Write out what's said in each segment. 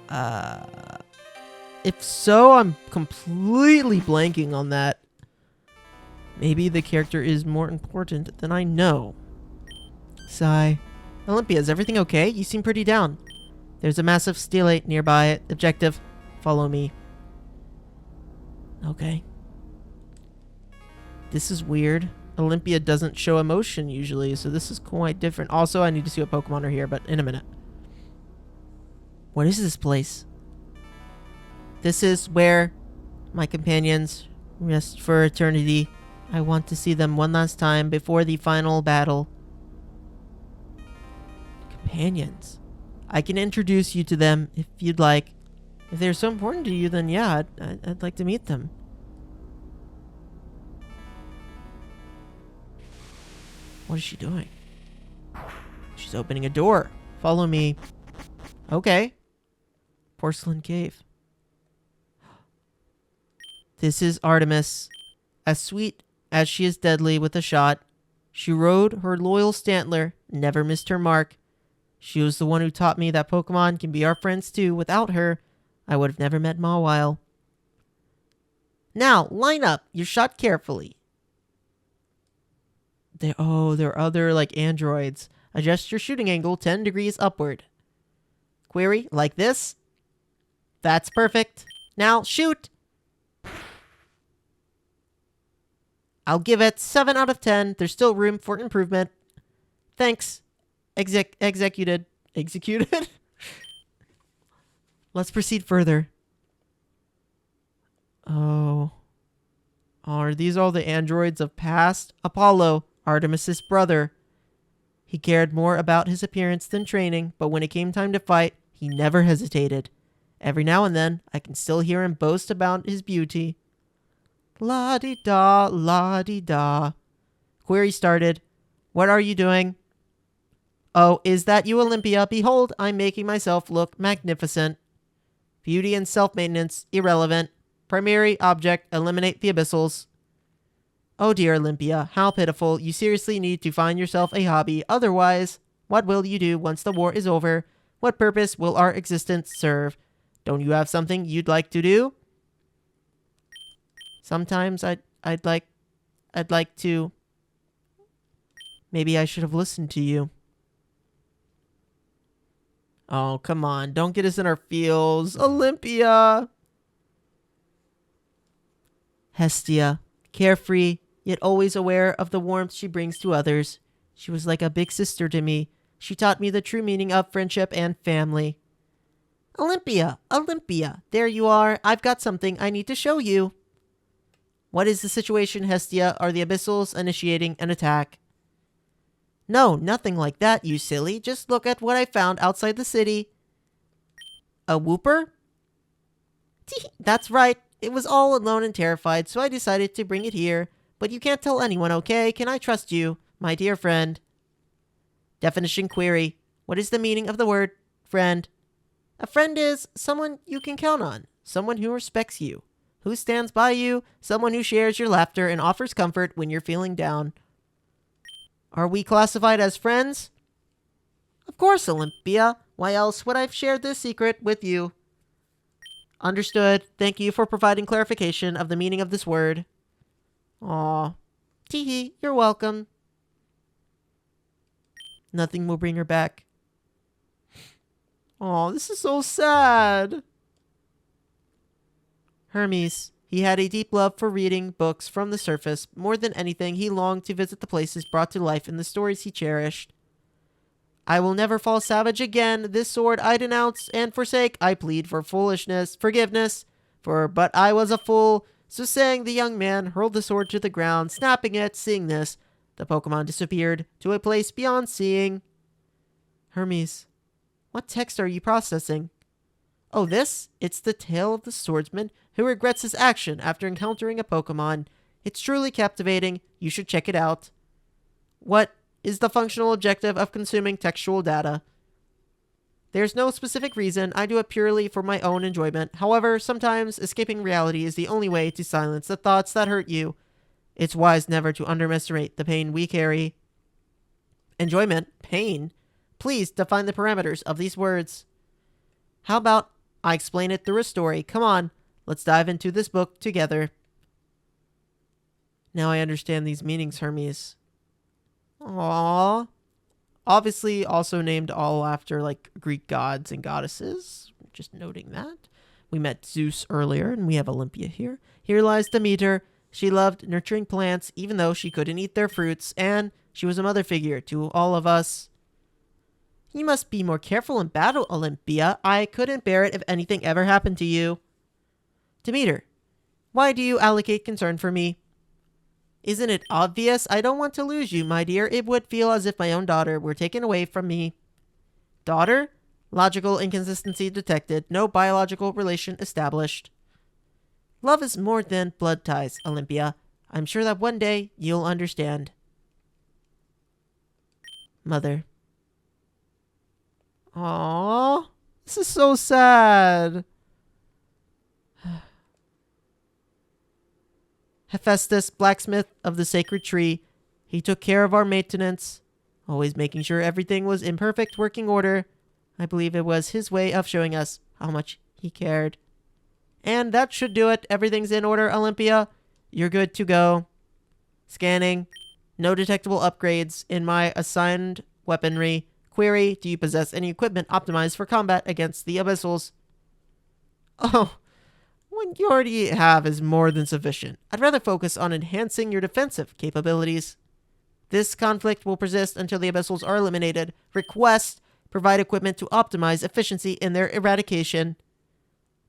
If so, I'm completely blanking on that. Maybe the character is more important than I know. Sigh. Olympia, is everything okay? You seem pretty down. There's a massive steelite nearby. Objective. Follow me. Okay. This is weird. Olympia doesn't show emotion usually, so this is quite different. Also, I need to see what Pokemon are here, but in a minute. What is this place? This is where my companions rest for eternity. I want to see them one last time before the final battle. Companions. I can introduce you to them if you'd like. If they're so important to you, then yeah, I'd like to meet them. What is she doing? She's opening a door. Follow me. Okay. Porcelain cave. This is Artemis. As sweet as she is deadly with a shot, she rode her loyal Stantler, never missed her mark. She was the one who taught me that Pokemon can be our friends too. Without her, I would have never met Mawile. Now, line up. You're shot carefully. There are other, like, androids. Adjust your shooting angle 10 degrees upward. Query, like this? That's perfect. Now, shoot! I'll give it 7 out of 10. There's still room for improvement. Thanks. Executed. Executed? Let's proceed further. Oh. Are these all the androids of past? Apollo, Artemis's brother. He cared more about his appearance than training, but when it came time to fight, he never hesitated. Every now and then, I can still hear him boast about his beauty. La-di-da, la-di-da. Query started. What are you doing? Oh, is that you, Olympia? Behold, I'm making myself look magnificent. Beauty and self-maintenance, irrelevant. Primary object, eliminate the abyssals. Oh dear, Olympia, how pitiful. You seriously need to find yourself a hobby. Otherwise, what will you do once the war is over? What purpose will our existence serve? Don't you have something you'd like to do? Sometimes I'd like to. Maybe I should have listened to you. Oh, come on. Don't get us in our feels. Olympia! Hestia, carefree, yet always aware of the warmth she brings to others. She was like a big sister to me. She taught me the true meaning of friendship and family. Olympia, Olympia, there you are. I've got something I need to show you. What is the situation, Hestia? Are the abyssals initiating an attack? No, nothing like that, you silly. Just look at what I found outside the city. A whooper? That's right. It was all alone and terrified, so I decided to bring it here. But you can't tell anyone, okay? Can I trust you, my dear friend? Definition query. What is the meaning of the word friend? A friend is someone you can count on, someone who respects you, who stands by you, someone who shares your laughter and offers comfort when you're feeling down. Are we classified as friends? Of course, Olympia. Why else would I have shared this secret with you? Understood. Thank you for providing clarification of the meaning of this word. Aw. Teehee, you're welcome. Nothing will bring her back. Aw, this is so sad. Hermes. He had a deep love for reading books from the surface. More than anything, he longed to visit the places brought to life in the stories he cherished. I will never fall savage again. This sword I denounce and forsake. I plead for forgiveness, but I was a fool. So saying, the young man hurled the sword to the ground, snapping it. Seeing this, the Pokemon disappeared to a place beyond seeing. Hermes, what text are you processing? Oh, this? It's the tale of the swordsman who regrets his action after encountering a Pokemon. It's truly captivating. You should check it out. What is the functional objective of consuming textual data? There's no specific reason. I do it purely for my own enjoyment. However, sometimes escaping reality is the only way to silence the thoughts that hurt you. It's wise never to underestimate the pain we carry. Enjoyment? Pain? Please define the parameters of these words. How about I explain it through a story. Come on, let's dive into this book together. Now I understand these meanings, Hermes. Aww. Obviously also named all after like Greek gods and goddesses. Just noting that. We met Zeus earlier and we have Olympia here. Here lies Demeter. She loved nurturing plants even though she couldn't eat their fruits, and she was a mother figure to all of us. You must be more careful in battle, Olympia. I couldn't bear it if anything ever happened to you. Demeter, why do you allocate concern for me? Isn't it obvious? I don't want to lose you, my dear. It would feel as if my own daughter were taken away from me. Daughter? Logical inconsistency detected. No biological relation established. Love is more than blood ties, Olympia. I'm sure that one day you'll understand. Mother. Aww. This is so sad. Hephaestus, blacksmith of the sacred tree, he took care of our maintenance, always making sure everything was in perfect working order. I believe it was his way of showing us how much he cared. And that should do it. Everything's in order, Olympia. You're good to go. Scanning. No detectable upgrades in my assigned weaponry. Query, do you possess any equipment optimized for combat against the abyssals? Oh, what you already have is more than sufficient. I'd rather focus on enhancing your defensive capabilities. This conflict will persist until the abyssals are eliminated. Request, provide equipment to optimize efficiency in their eradication.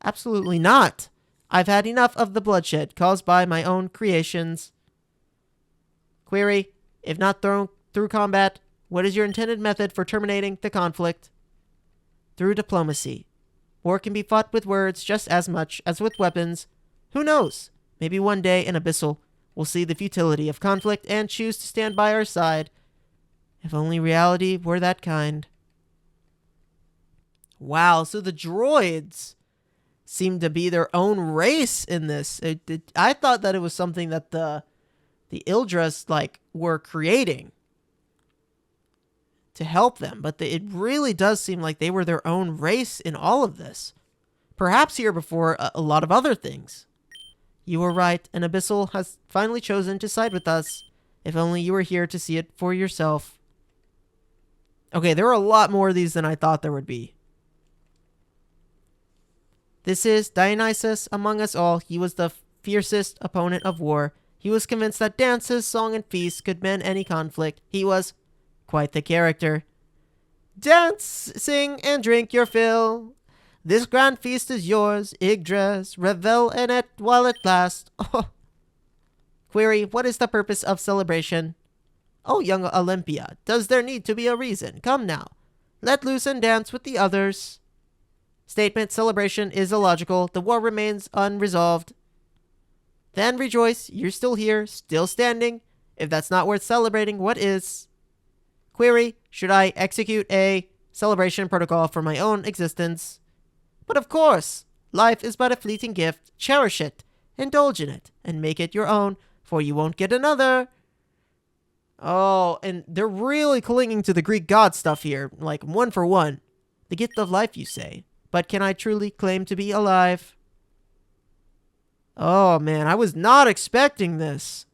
Absolutely not. I've had enough of the bloodshed caused by my own creations. Query, if not through combat, what is your intended method for terminating the conflict? Through diplomacy. War can be fought with words just as much as with weapons. Who knows? Maybe one day an abyssal will see the futility of conflict and choose to stand by our side. If only reality were that kind. Wow, so the droids seem to be their own race in this. I thought that it was something that the Yggdroids were creating to help them, but it really does seem like they were their own race in all of this. Perhaps here before a lot of other things. You were right, an abyssal has finally chosen to side with us. If only you were here to see it for yourself. Okay, there are a lot more of these than I thought there would be. This is Dionysus among us all. He was the fiercest opponent of war. He was convinced that dances, song, and feasts could mend any conflict. He was quite the character. Dance, sing, and drink your fill. This grand feast is yours, Yggdrasil. Revel in it while it lasts. Oh. Query, what is the purpose of celebration? Oh, young Olympia, does there need to be a reason? Come now. Let loose and dance with the others. Statement, celebration is illogical. The war remains unresolved. Then rejoice, you're still here, still standing. If that's not worth celebrating, what is? Query, should I execute a celebration protocol for my own existence? But of course, life is but a fleeting gift. Cherish it, indulge in it, and make it your own, for you won't get another. Oh, and they're really clinging to the Greek god stuff here, like one for one. The gift of life, you say. But can I truly claim to be alive? Oh man, I was not expecting this.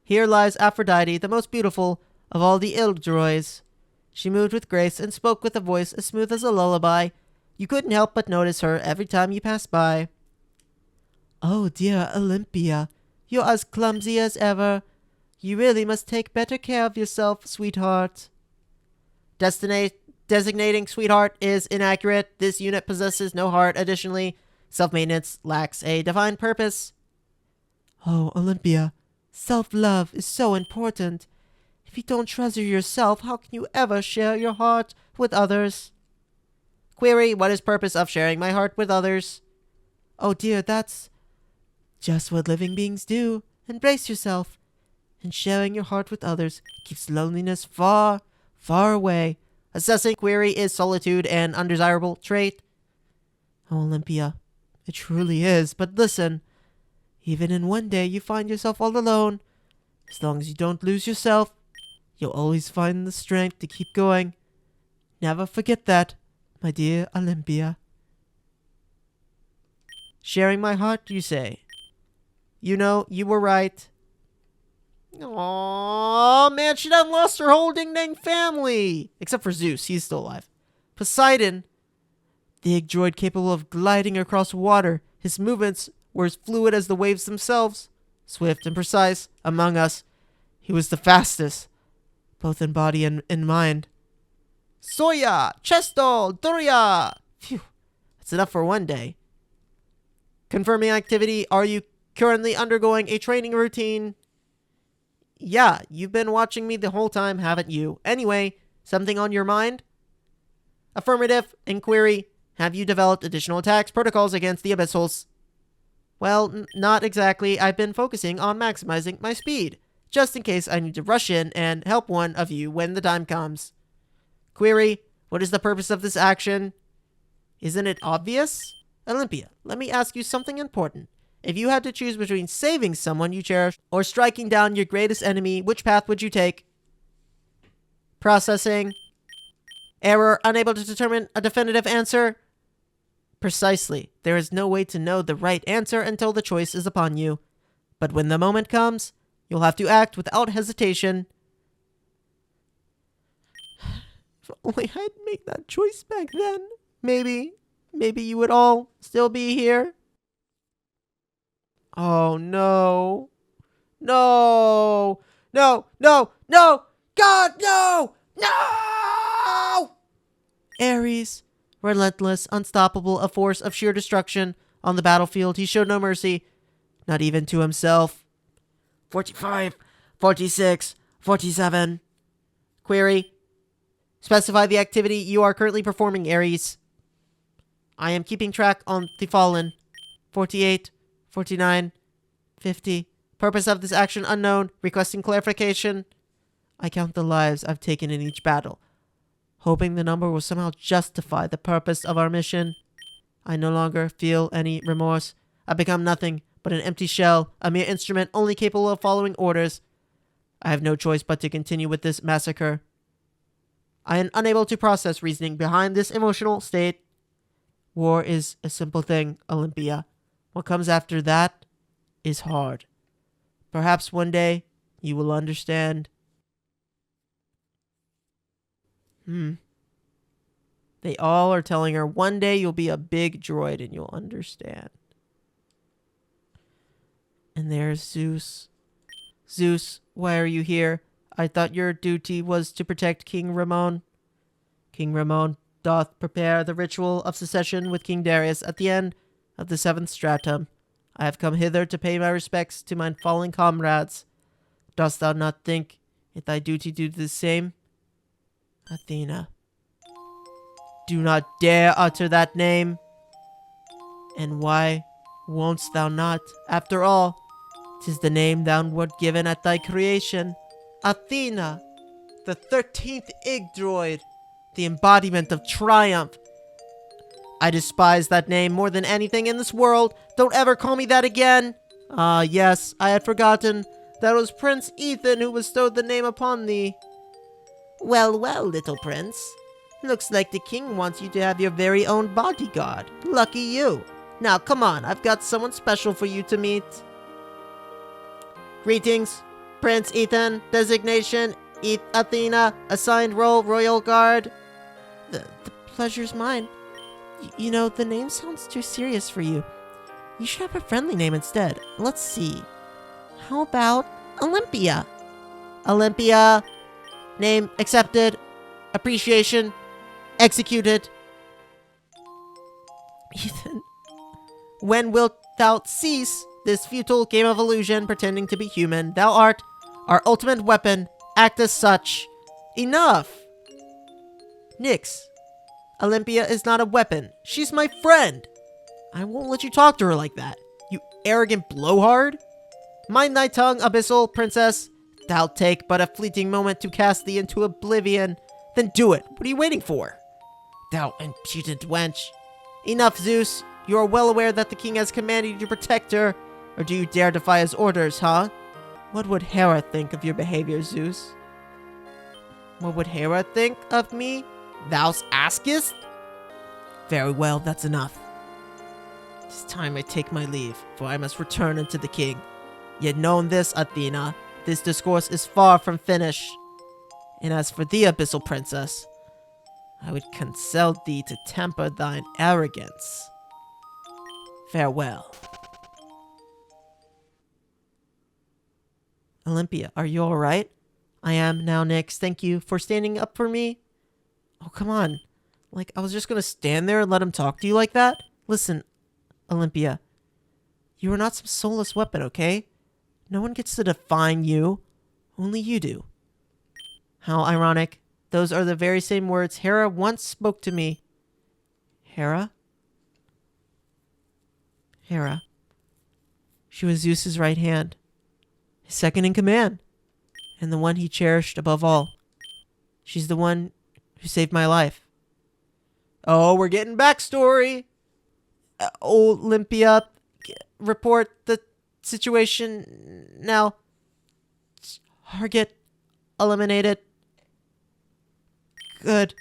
Here lies Aphrodite, the most beautiful of all the Yggdroids. She moved with grace and spoke with a voice as smooth as a lullaby. You couldn't help but notice her every time you passed by. Oh dear Olympia, you're as clumsy as ever. You really must take better care of yourself, sweetheart. Designating sweetheart is inaccurate. This unit possesses no heart. Additionally, self-maintenance lacks a defined purpose. Oh, Olympia, self-love is so important. If you don't treasure yourself, how can you ever share your heart with others? Query, what is purpose of sharing my heart with others? Oh dear, that's just what living beings do. Embrace yourself. And sharing your heart with others keeps loneliness far, far away. Assessing query is solitude an undesirable trait. Oh, Olympia, it truly is. But listen, even in one day you find yourself all alone, as long as you don't lose yourself, you'll always find the strength to keep going. Never forget that, my dear Olympia. Sharing my heart, you say? You know, you were right. Aww, man, she done lost her whole ding-dang family. Except for Zeus, he's still alive. Poseidon, the Yggdroid capable of gliding across water. His movements were as fluid as the waves themselves. Swift and precise. Among us, he was the fastest, both in body and in mind. Soya! Chesto! Doria! Phew, that's enough for one day. Confirming activity, are you currently undergoing a training routine? Yeah, you've been watching me the whole time, haven't you? Anyway, something on your mind? Affirmative. Inquiry. Have you developed additional attacks protocols against the Abyssals? Well, not exactly. I've been focusing on maximizing my speed, just in case I need to rush in and help one of you when the time comes. Query. What is the purpose of this action? Isn't it obvious? Olympia, let me ask you something important. If you had to choose between saving someone you cherish or striking down your greatest enemy, which path would you take? Processing. Error. Unable to determine a definitive answer. Precisely. There is no way to know the right answer until the choice is upon you. But when the moment comes, you'll have to act without hesitation. If only I'd made that choice back then. Maybe you would all still be here. Oh, no. No! No! No! No! God, no! No! Ares, relentless, unstoppable, a force of sheer destruction on the battlefield, he showed no mercy, not even to himself. 45, 46, 47. Query. Specify the activity you are currently performing, Ares. I am keeping track on the fallen. 48, 49, 50. Purpose of this action unknown. Requesting clarification. I count the lives I've taken in each battle, hoping the number will somehow justify the purpose of our mission. I no longer feel any remorse. I've become nothing but an empty shell, a mere instrument only capable of following orders. I have no choice but to continue with this massacre. I am unable to process reasoning behind this emotional state. War is a simple thing, Olympia. What comes after that is hard. Perhaps one day you will understand. They all are telling her one day you'll be a big droid and you'll understand. And there's Zeus. Zeus, why are you here? I thought your duty was to protect King Ramon. King Ramon doth prepare the ritual of secession with King Darius at the end of the 7th stratum. I have come hither to pay my respects to my fallen comrades. Dost thou not think it thy duty to do the same? Athena. Do not dare utter that name. And why wonst thou not? After all, 'tis the name thou wert given at thy creation. Athena, the 13th Yggdroid, the embodiment of triumph. I despise that name more than anything in this world. Don't ever call me that again. Ah, yes, I had forgotten that it was Prince Ethan who bestowed the name upon thee. Well, well, little prince. Looks like the king wants you to have your very own bodyguard. Lucky you. Now, come on, I've got someone special for you to meet. Greetings, Prince Ethan. Designation, Athena. Assigned role, Royal Guard. The pleasure's mine. You know, the name sounds too serious for you. You should have a friendly name instead. Let's see. How about Olympia? Olympia. Name accepted. Appreciation executed. Ethan, when wilt thou cease this futile game of illusion, pretending to be human? Thou art our ultimate weapon. Act as such. Enough. Nyx, Olympia is not a weapon. She's my friend. I won't let you talk to her like that, you arrogant blowhard. Mind thy tongue, abyssal princess. Thou'lt take but a fleeting moment to cast thee into oblivion. Then do it. What are you waiting for? Thou impudent wench. Enough, Zeus. You are well aware that the king has commanded you to protect her. Or do you dare defy his orders, huh? What would Hera think of your behavior, Zeus? What would Hera think of me? Thou askest? Very well, that's enough. 'Tis time I take my leave, for I must return unto the king. Yet known this, Athena, this discourse is far from finished. And as for thee, abyssal princess, I would counsel thee to temper thine arrogance. Farewell. Olympia, are you alright? I am now, Nyx. Thank you for standing up for me. Oh, come on. Like, I was just gonna stand there and let him talk to you like that? Listen, Olympia, you are not some soulless weapon, okay? No one gets to define you. Only you do. How ironic. Those are the very same words Hera once spoke to me. Hera? Hera. She was Zeus's right hand, his second in command, and the one he cherished above all. She's the one who saved my life. Oh, we're getting backstory. Olympia, report the situation now. Target eliminated. Good.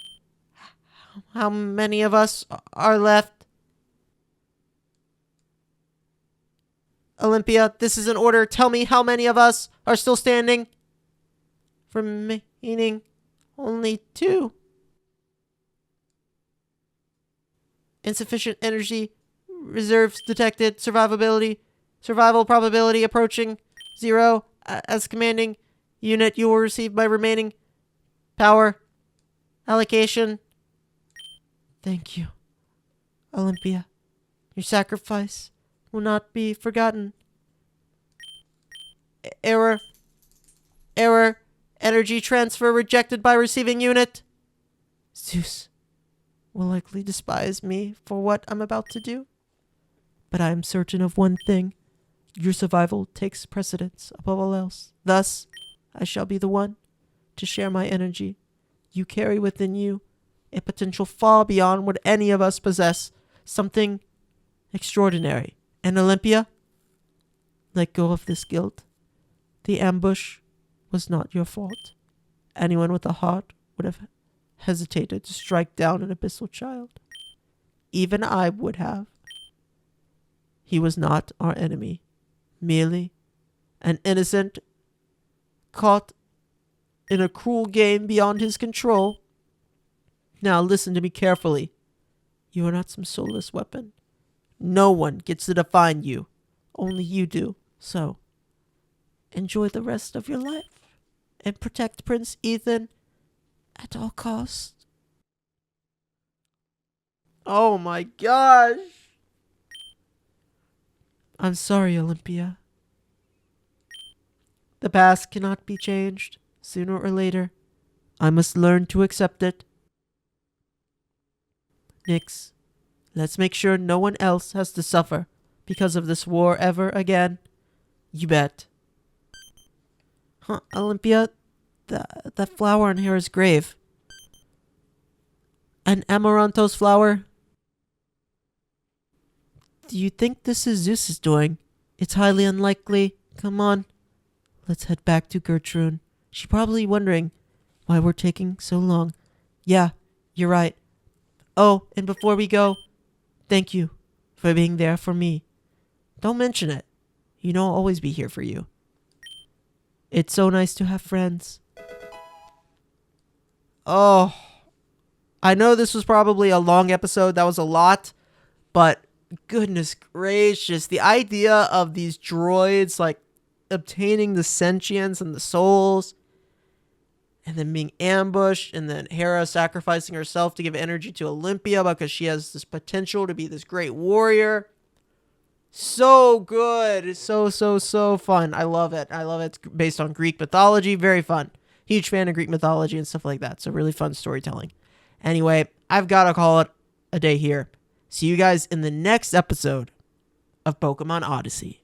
How many of us are left? Olympia, this is an order. Tell me how many of us are still standing. Remaining only 2. Insufficient energy reserves detected. Survival probability approaching 0. As commanding unit, you will receive my remaining power allocation. Thank you, Olympia. Your sacrifice will not be forgotten. Error. Energy transfer rejected by receiving unit. Zeus will likely despise me for what I'm about to do. But I am certain of one thing. Your survival takes precedence above all else. Thus, I shall be the one to share my energy. You carry within you a potential far beyond what any of us possess. Something extraordinary. And Olympia, let go of this guilt. The ambush was not your fault. Anyone with a heart would have hesitated to strike down an abyssal child. Even I would have. He was not our enemy. Merely an innocent caught in a cruel game beyond his control. Now listen to me carefully. You are not some soulless weapon. No one gets to define you. Only you do. So, enjoy the rest of your life and protect Prince Ethan at all costs. Oh my gosh. I'm sorry, Olympia. The past cannot be changed. Sooner or later, I must learn to accept it. Nyx, let's make sure no one else has to suffer because of this war ever again. You bet. Huh, Olympia, that flower on Hera's grave. An amaranthos flower? Do you think this is Zeus's doing? It's highly unlikely. Come on. Let's head back to Gertrude. She's probably wondering why we're taking so long. Yeah, you're right. Oh, and before we go, thank you for being there for me. Don't mention it. You know I'll always be here for you. It's so nice to have friends. Oh, I know this was probably a long episode. That was a lot, but goodness gracious, the idea of these droids like obtaining the sentience and the souls and then being ambushed, and then Hera sacrificing herself to give energy to Olympia because she has this potential to be this great warrior. So good. So fun. I love it. It's based on Greek mythology. Very fun. Huge fan of Greek mythology and stuff like that. So really fun storytelling. Anyway, I've got to call it a day here. See you guys in the next episode of Pokemon Odyssey.